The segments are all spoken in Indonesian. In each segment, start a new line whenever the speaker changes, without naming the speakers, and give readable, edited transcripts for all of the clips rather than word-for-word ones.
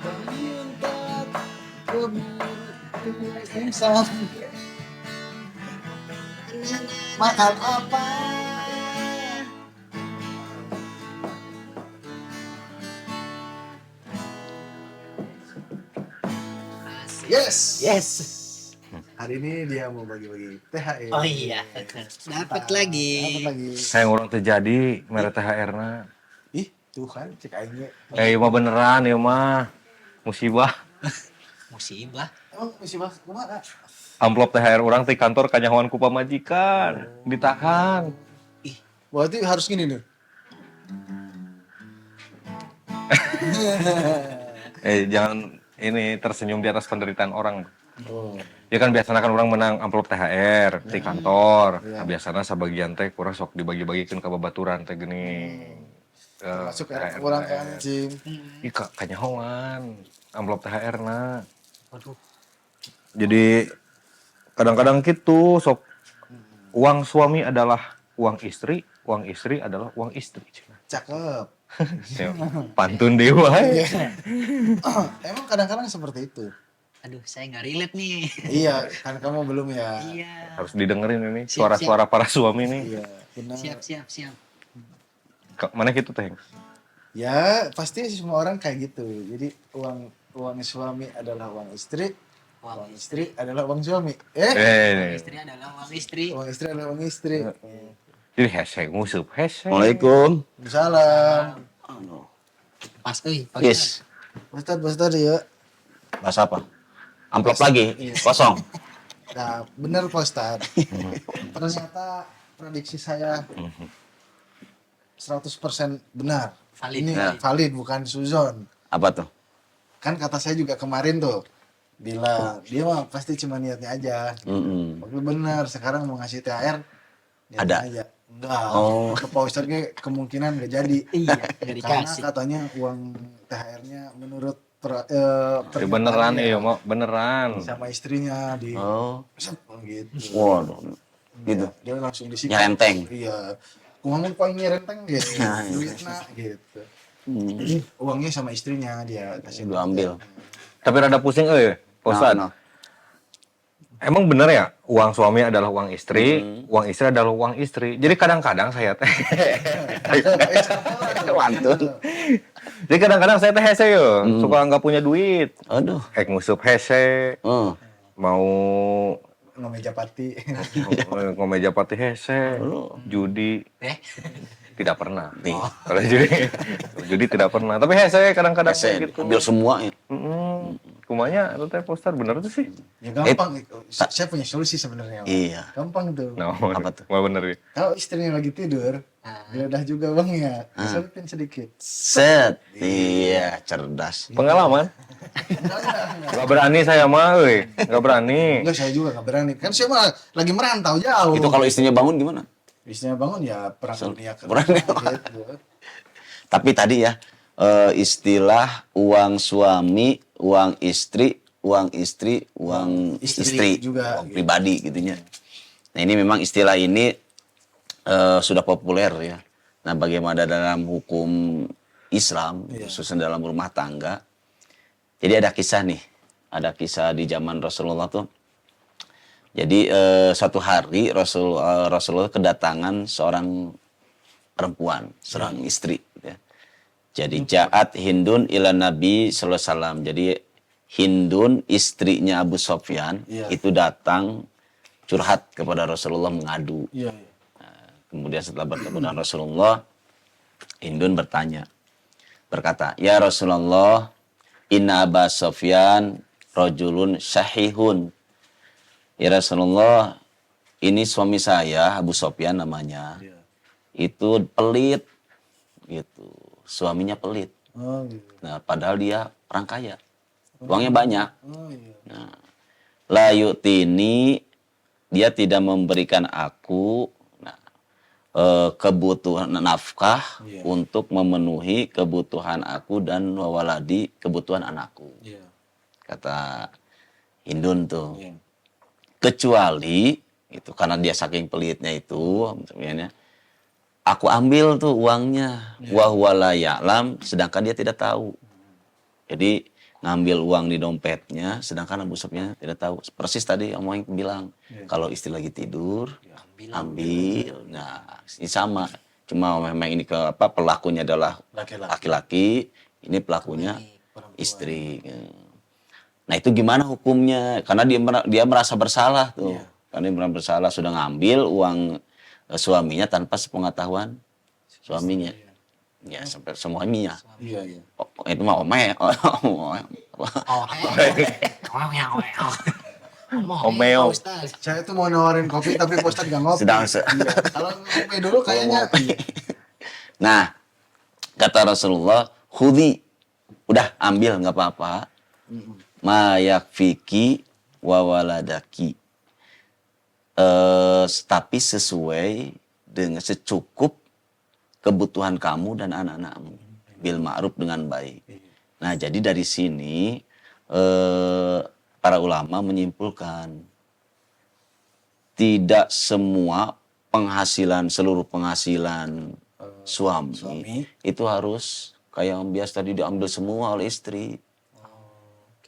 Bangun tak pingsan. Makan apa? Yes.
Yes.
Hari ini dia mau bagi-bagi THR.
Oh iya. Dapat lagi.
Dapat lagi.
Saya orang terjadi mere THR-na.
Ih, tuh kan cek aing ge.
Ieu mah beneran ieu mah. Musibah.
Musibah.
Oh, musibah kumaha?
Amplop THR orang di kantor kanyahoan ku pamajikan. Ditahan.
Berarti harus gini nih.
Jangan ini tersenyum di atas penderitaan orang.
Oh.
Ya kan biasanya kan orang menang amplop THR di kantor.
Ya.
Nah, biasanya sabagian teh kurang sok dibagi-bagikeun ka babaturan teh geuning.
Masuk orang ke anjing.
Ih kanyahoan amplop THR-na.
Waduh.
Jadi kadang-kadang gitu sok uang suami adalah uang istri adalah uang istri.
Cakep.
Ya, pantun dewa.
Emang kadang-kadang seperti itu.
Aduh, saya nggak relate nih.
Iya, kan kamu belum ya.
Iya.
Harus didengerin ini
Siap,
suara-suara para suami nih.
Iya, benar.
Siap.
Mana gitu teh?
Ya, pasti semua orang kayak gitu. Jadi uang suami adalah uang istri, uang istri adalah uang suami.
Istri adalah uang istri.
Uang istri adalah uang istri.
Jadi hashtag musuh hashtag.
Assalamualaikum.
Salam.
Pas euy, pas.
Yes.
Ustad ya.
Bahas apa? Amplop lagi. Kosong.
Nah, benar Pak Ustad. Ternyata prediksi saya 100% benar.
Valid.
Ini
Ya.
valid bukan suzon.
Apa tuh?
Kan kata saya juga kemarin tuh bilang dia mah pasti cuma niatnya aja. Waktu benar sekarang mau ngasih THR niatnya
Ada?
aja. Enggak.
Oh.
Ke Pak Ustad ge kemungkinan nggak jadi.
Iya, nggak
Karena
dikasih.
katanya uang THR-nya menurut
Ya beneran ya mau beneran.
sama istrinya di
Oh.
gitu.
Waduh. Gitu.
Dia langsung disikat.
Nyerenteng.
Iya. Kumaha poin nyerenteng gitu. Duitna gitu. Jadi uangnya sama istrinya dia kasih
Lu ambil.
Tapi rada pusing Pak Ustad.
Nah,
Emang bener ya uang suami adalah uang istri, uang istri adalah uang istri. Jadi kadang-kadang saya teh
Wantun.
Jadi kadang-kadang saya teh hese yo, suka nggak punya duit.
Aduh.
Ngusup hese,
Oh.
mau
Ngomeja pati.
ngomeja pati hese, judi tidak pernah.
Nih.
Kalau judi tidak pernah. Tapi hese kadang-kadang
Saya
kayak gitu.
ambil semua ya.
Kumanya itu teh poster bener tuh sih.
Ya gampang. Saya punya solusi sebenarnya. Pak.
Iya.
Gampang tuh.
No,
Apa tuh?
Wah bener ya.
Kalau istrinya lagi tidur, geledah juga uangnya. Selipin sedikit.
Set. Iya, cerdas.
Pengalaman. Gak berani saya mah, gak berani.
Enggak, saya juga nggak berani. Kan saya mah lagi merantau jauh.
Itu kalau istrinya bangun gimana?
Istrinya bangun ya perang dunia ke
Perang dunia.
gitu.
Tapi tadi ya, istilah uang suami, uang istri, uang istri
juga,
uang
gitu.
pribadi gitunya. Nah ini memang istilah ini sudah populer ya. Nah bagaimana dalam hukum Islam, khususnya dalam rumah tangga. Jadi ada kisah di zaman Rasulullah tuh. Jadi suatu hari Rasulullah kedatangan seorang perempuan, seorang istri. Ya. Jadi Ja'at Hindun ila Nabi sallallahu alaihi wasallam. Jadi Hindun istrinya Abu Sofyan itu datang curhat kepada Rasulullah mengadu.
Iya.
Kemudian setelah bertemu dengan Rasulullah, Hindun berkata, "Ya Rasulullah, inna Abu Sofyan rajulun syahihun." Ya Rasulullah, ini suami saya, Abu Sofyan namanya. Itu pelit gitu. Suaminya pelit.
Oh gitu.
Nah, padahal dia orang kaya. Uangnya banyak.
Oh iya.
Nah, la yu'tini, dia tidak memberikan aku kebutuhan nafkah untuk memenuhi kebutuhan aku dan wawaladi, kebutuhan anakku.
Iya.
Kata Hindun tuh.
Iya.
Kecuali itu karena dia saking pelitnya itu sebenarnya aku ambil tuh uangnya wa huwa la ya'lam, sedangkan dia tidak tahu. Jadi ngambil uang di dompetnya, sedangkan Abu Sufyan tidak tahu. Persis tadi Om Moing bilang, kalau istri lagi tidur, ambil. Nah, ini sama. Cuma memang ini pelakunya adalah laki-laki, ini pelakunya istri. Nah, itu gimana hukumnya? Karena dia merasa bersalah tuh. Karena dia merasa bersalah sudah ngambil uang suaminya tanpa sepengetahuan suaminya. Ya, sampai suaminya.
Iya.
Oh, itu mah omeh. Omeo.
Saya tuh mau nawarin kopi tapi Pak Ustadz gak ngopi.
Sedang
Iya. Kalau ngopi dulu kayaknya.
Nah, kata Rasulullah, khudi, udah ambil nggak apa-apa. Ma yakfiki wa waladaki. Tapi sesuai dengan secukup kebutuhan kamu dan anak-anakmu. Bil ma'ruf dengan baik. Nah, jadi dari sini para ulama menyimpulkan tidak semua seluruh penghasilan suami itu harus kayak yang biasa tadi diambil semua oleh istri.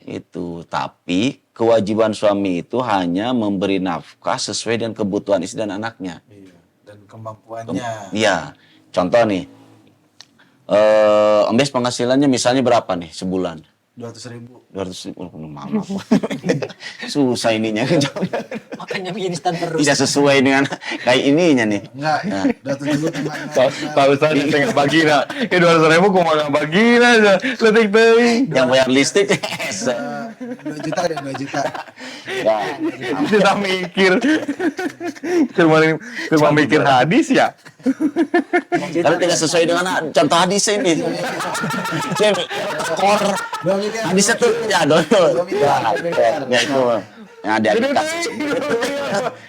Itu, tapi kewajiban suami itu hanya memberi nafkah sesuai dengan kebutuhan istri dan anaknya.
Iya. Dan kemampuannya.
Iya, contoh nih, Ombes penghasilannya misalnya berapa nih sebulan?
200.000.
200.000, maaf. Susah ininya.
Makanya mie instan terus.
Tidak sesuai dengan kayak ininya nih.
Enggak, 200.000 cuma.
Pak Ustadz tengah bagi na, 200.000 kok mau bagi aja, letik teuing.
Yang bayar listrik,
2 juta deh, 2 juta.
nah,
Kita mikir, cuma mikir hadis ya.
tapi tidak sesuai dengan contoh hadis ini. Kor,
2 miliar.
hadisnya tuh ya dulu. Ya itu, yang ada dikasih.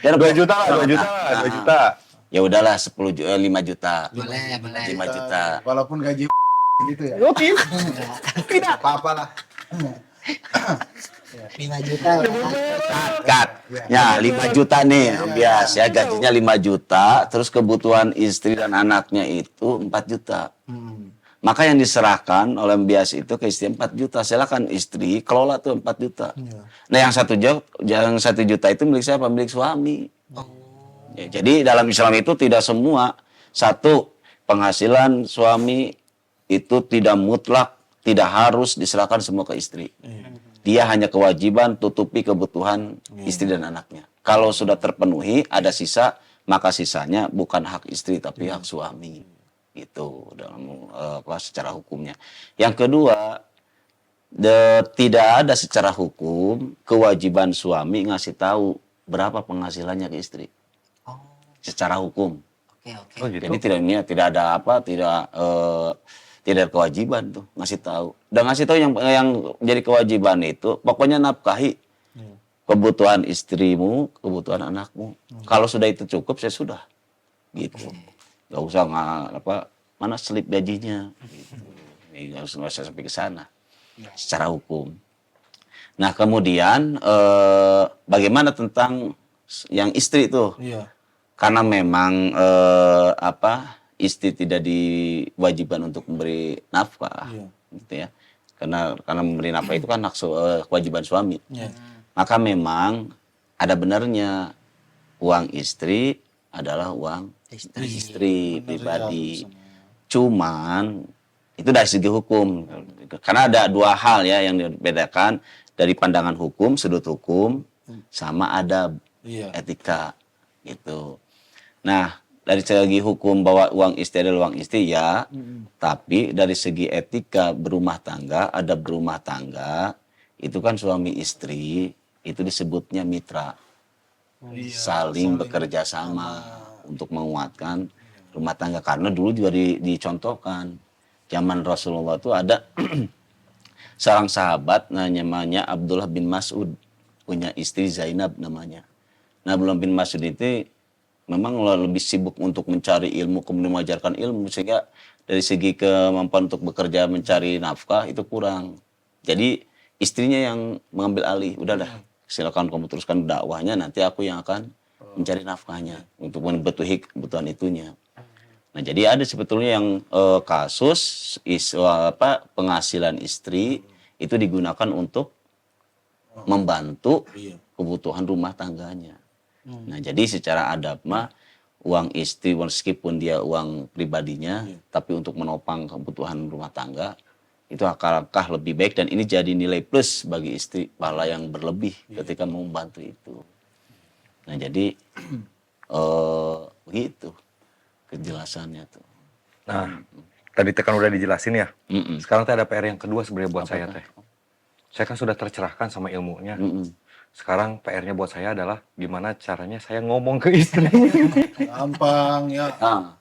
2 juta lah, 2 juta lah, 2 juta.
Ya udahlah 5 juta.
Boleh.
5 juta.
Walaupun gaji gitu ya.
Oke.
Tidak apa-apa lah.
5 juta.
Cut. Ya 5 juta nih, bias ya gajinya 5 juta, terus kebutuhan istri dan anaknya itu 4 juta. Maka yang diserahkan oleh bias itu ke istri 4 juta. Silakan istri kelola tuh 4 juta. Nah, yang 1 juta itu milik siapa? Milik suami. Ya, jadi dalam Islam itu tidak semua penghasilan suami itu tidak mutlak, tidak harus diserahkan semua ke istri. Dia hanya kewajiban tutupi kebutuhan istri dan anaknya. Kalau sudah terpenuhi, ada sisa, maka sisanya bukan hak istri tapi hak suami. Itu dalam secara hukumnya. Yang kedua, tidak ada secara hukum kewajiban suami ngasih tahu berapa penghasilannya ke istri. Secara hukum.
Oke.
Oh, gitu.
Jadi tidak ada tidak ada kewajiban tuh ngasih tahu. Dan ngasih tahu yang jadi kewajiban itu pokoknya nafkahi kebutuhan istrimu, kebutuhan anakmu. Kalau sudah itu cukup, saya sudah. Gitu. Gak usah mana slip gajinya. Gitu. Nggak usah sampai ke sana. Secara hukum. Nah, kemudian bagaimana tentang yang istri itu?
Iya.
Karena memang istri tidak diwajibkan untuk memberi nafkah, gitu ya. Karena memberi nafkah itu kan hak kewajiban suami. Maka memang ada benarnya uang istri adalah uang istri pribadi. Cuman itu dari segi hukum. Karena ada 2 hal ya yang dibedakan dari pandangan hukum, sudut hukum, sama adab, etika, gitu. Nah, dari segi hukum bahwa uang istri adalah uang istri ya, tapi dari segi etika berumah tangga, adab berumah tangga, itu kan suami istri itu disebutnya mitra, saling bekerja sama untuk menguatkan rumah tangga. Karena dulu juga dicontohkan zaman Rasulullah itu ada seorang sahabat namanya Abdullah bin Mas'ud, punya istri Zainab namanya. Nah, Abdullah bin Mas'ud itu memang lebih sibuk untuk mencari ilmu, kemudian mengajarkan ilmu, sehingga dari segi kemampuan untuk bekerja mencari nafkah itu kurang. Jadi istrinya yang mengambil alih, udahlah silakan kamu teruskan dakwahnya, nanti aku yang akan mencari nafkahnya untuk memenuhi kebutuhan itunya. Nah, jadi ada sebetulnya yang kasus penghasilan istri itu digunakan untuk membantu
Iya.
kebutuhan rumah tangganya. Nah, jadi secara adab mah uang istri meskipun dia uang pribadinya, tapi untuk menopang kebutuhan rumah tangga itu akan lebih baik dan ini jadi nilai plus bagi istri pahala yang berlebih ketika membantu itu. Nah, jadi begitu kejelasannya tuh.
Nah, tadi tekan udah dijelasin ya.
Mm-mm.
Sekarang teh ada PR yang kedua sebenarnya buat saya teh. Saya kan sudah tercerahkan sama ilmunya. Sekarang PR-nya buat saya adalah gimana caranya saya ngomong ke istri.
Gampang ya.
Ah,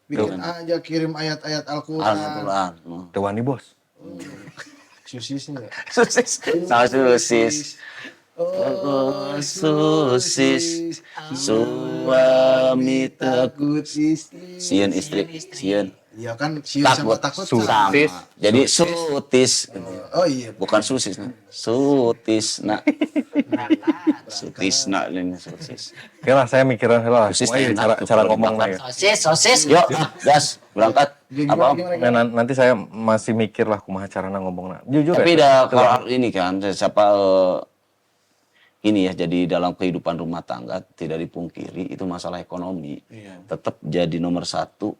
Bikin aja kirim ayat-ayat Al-Quran.
Al-Quran.
Tewani bos.
Susisnya.
Sosis. Sama sosis.
Oh,
sosis. Suami takut.
takut istri.
Sieun istri. Sieun.
Iya kan siun sama takut
Sama.
Sutis.
Jadi sutis.
Oh iya.
Bukan susis. Nah. Sutis. Nah. Sutis. Nah. Ini sutis.
Oke lah, saya mikirin lah.
Sosis
Wah,
enak tuh
cara
kalau
ngomong
dibakar.
lah ya.
Sosis.
Yuk, gas. Berangkat. Apa?
Nah, nanti saya masih mikir lah kumaha carana ngomongna. Jujur
Tapi
ya.
kalau ini kan, siapa ini ya, jadi dalam kehidupan rumah tangga tidak dipungkiri itu masalah ekonomi.
Iya.
Tetap jadi nomor satu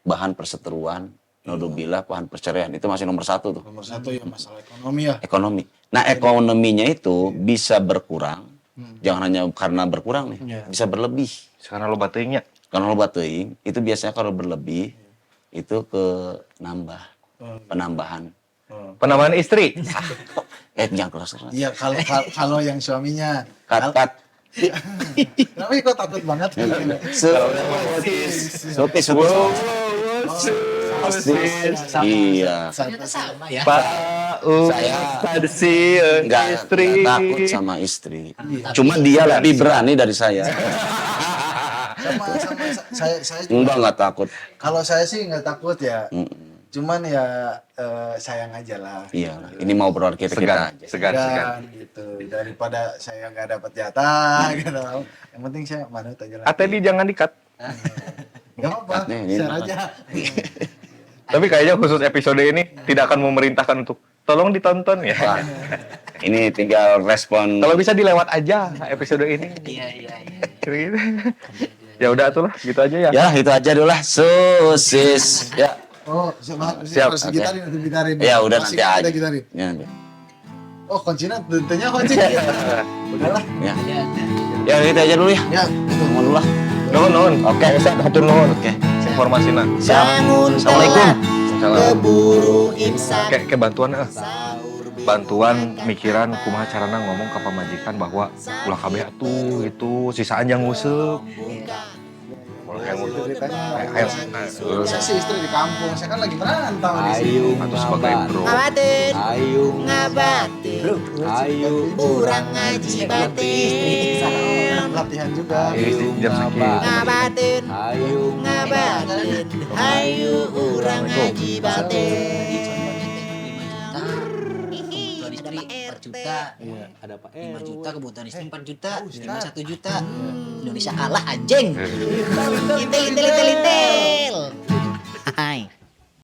bahan perseteruan, naudzubillah bahan perceraian itu masih nomor satu tuh.
Nomor satu ya masalah ekonomi ya.
Ekonomi. Nah ekonominya itu bisa berkurang, jangan hanya karena berkurang nih, bisa berlebih.
Sekarang lo bateuingnya.
Kalau lo teuing itu biasanya kalau berlebih itu ke nambah, penambahan.
Penambahan istri.
Jangan keras-keras.
Iya kalau yang suaminya.
Kat.
Kenapa kok takut banget?
Sotis. Iya.
Ternyata sama ya.
Pak Ustadz
Enggak
istri.
takut sama istri. Cuma dia lebih berani dari saya.
Sama saya juga.
Enggak takut.
Kalau saya sih nggak takut ya. Cuman ya sayang aja lah.
Iya, ini mau berorang kita aja.
Segan.
Gitu. Daripada saya nggak dapat jatah gitu. Yang penting saya manut aja lah.
Ateli jangan dikat.
Gak apa-apa,
Nih, ini
share
makan.
aja.
Tapi kayaknya khusus episode ini tidak akan memerintahkan untuk tolong ditonton ya.
Wah, ini tinggal respon.
Kalau bisa dilewat aja episode ini.
Iya.
Gitu. Ya udah atuh lah, gitu aja ya.
Ya, itu aja dulu lah. Sosis. Ya.
Oh,
Siap,
harus
oke.
gitarin.
Ya udah
Masih
nanti
kita
aja.
gitarin.
Ya, nanti.
Oh, kuncinya tentunya kunci. Udahlah.
Ya. Ya, itu aja dulu ya.
Ya,
Mohon dulu lah.
Nuhun. Oke, Ustaz, hatur nuhun.
Oke.
Informasinya.
Siap. Assalamualaikum.
Salam. Kayak bantuan bantuan mikiran kumaha carana ngomong ke pamajikan bahwa ulah kabeh atuh itu sisaan yang nguseup. Ulah yang nguseup ceritanya. Ayo.
saya sih istri di kampung. Saya kan lagi merantau di sini.
Atau sebagai bro.
Ayo ngabatin, ayo kurang ngaji batin,
Latihan juga.
Jam sakit.
ngabatin, ayo ngabatin, ayo kurang ngaji batin.
5 juta,
Ada Pak
5 juta kebutuhan istri 4 juta, cuma 1 juta. Indonesia kalah anjing. Intel. Hai.